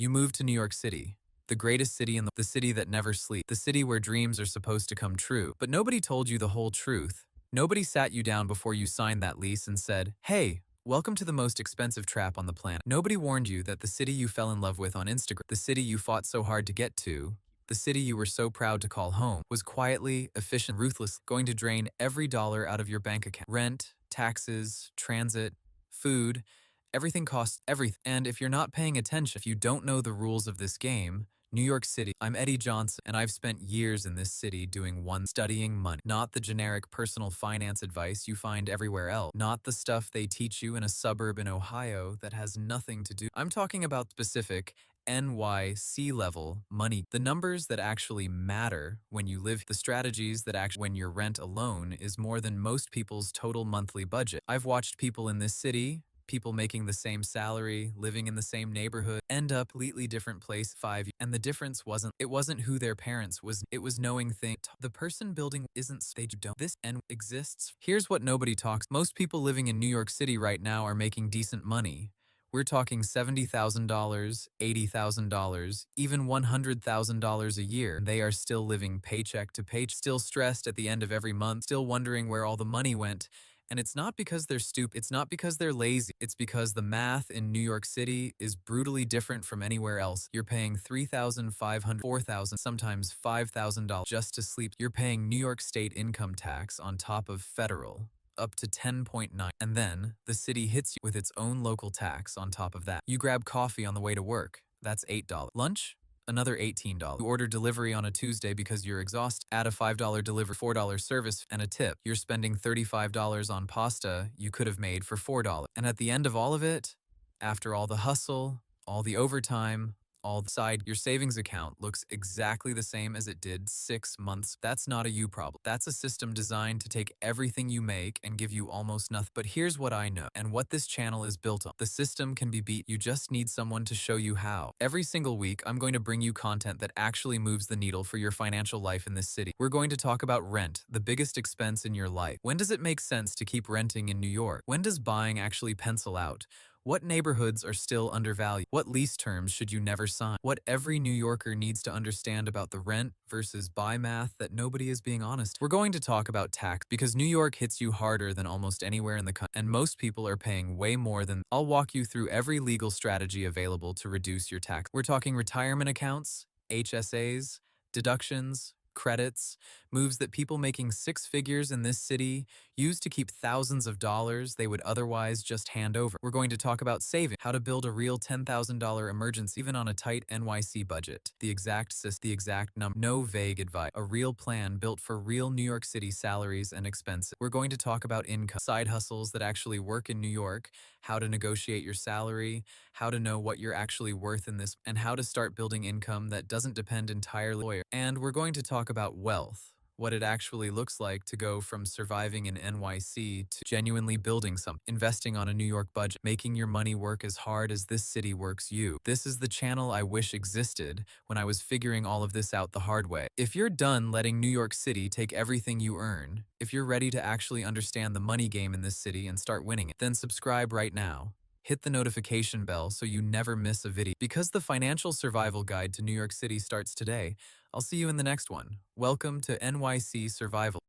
You moved to New York City, the greatest city in the city that never sleeps, the city where dreams are supposed to come true. But nobody told you the whole truth. Nobody sat you down before you signed that lease and said, "Hey, welcome to the most expensive trap on the planet." Nobody warned you that the city you fell in love with on Instagram, the city you fought so hard to get to, the city you were so proud to call home, was quietly, efficient, ruthless, going to drain every dollar out of your bank account. Rent, taxes, transit, food, everything costs everything. And if you're not paying attention, if you don't know the rules of this game, New York City. I'm Eddie Johnson, and I've spent years in this city doing studying money. Not the generic personal finance advice you find everywhere else. Not the stuff they teach you in a suburb in Ohio that has nothing to do. I'm talking about specific NYC level money. The numbers that actually matter when you live, the strategies that actually when your rent alone is more than most people's total monthly budget. I've watched people in this city, people making the same salary, living in the same neighborhood, end up completely different place 5 years. And the difference wasn't who their parents was, it was knowing things. The person building isn't they don't. This and exists. Here's what nobody talks. Most people living in New York City right now are making decent money. We're talking $70,000, $80,000, even $100,000 a year. They are still living paycheck to paycheck, still stressed at the end of every month, still wondering where all the money went. And it's not because they're stupid, it's not because they're lazy, it's because the math in New York City is brutally different from anywhere else. You're paying $3,500, $4,000, sometimes $5,000 just to sleep. You're paying New York State income tax on top of federal, up to 10.9. And then the city hits you with its own local tax on top of that. You grab coffee on the way to work, that's $8. Lunch? Another $18. You order delivery on a Tuesday because you're exhausted. Add a $5 delivery, $4 service, and a tip. You're spending $35 on pasta you could have made for $4. And at the end of all of it, after all the hustle, all the overtime, all the side, your savings account looks exactly the same as it did 6 months. That's not a you problem. That's a system designed to take everything you make and give you almost nothing. But here's what I know and what this channel is built on. The system can be beat. You just need someone to show you how. Every single week, I'm going to bring you content that actually moves the needle for your financial life in this city. We're going to talk about rent, the biggest expense in your life. When does it make sense to keep renting in New York? When does buying actually pencil out? What neighborhoods are still undervalued? What lease terms should you never sign? What every New Yorker needs to understand about the rent versus buy math that nobody is being honest. We're going to talk about tax because New York hits you harder than almost anywhere in the country, and most people are paying way more than. I'll walk you through every legal strategy available to reduce your tax. We're talking retirement accounts, HSAs, deductions, credits, moves that people making 6 figures in this city use to keep thousands of dollars they would otherwise just hand over. We're going to talk about saving, how to build a real $10,000 emergency even on a tight NYC budget. The exact number, no vague advice. A real plan built for real New York City salaries and expenses. We're going to talk about income, side hustles that actually work in New York, how to negotiate your salary, how to know what you're actually worth in this, and how to start building income that doesn't depend entirely on lawyer. And we're going to talk about wealth, what it actually looks like to go from surviving in NYC to genuinely building something, investing on a New York budget, making your money work as hard as this city works you. This is the channel I wish existed when I was figuring all of this out the hard way. If you're done letting New York City take everything you earn, if you're ready to actually understand the money game in this city and start winning it, then subscribe right now. Hit the notification bell so you never miss a video. Because the financial survival guide to New York City starts today, I'll see you in the next one. Welcome to NYC Survival.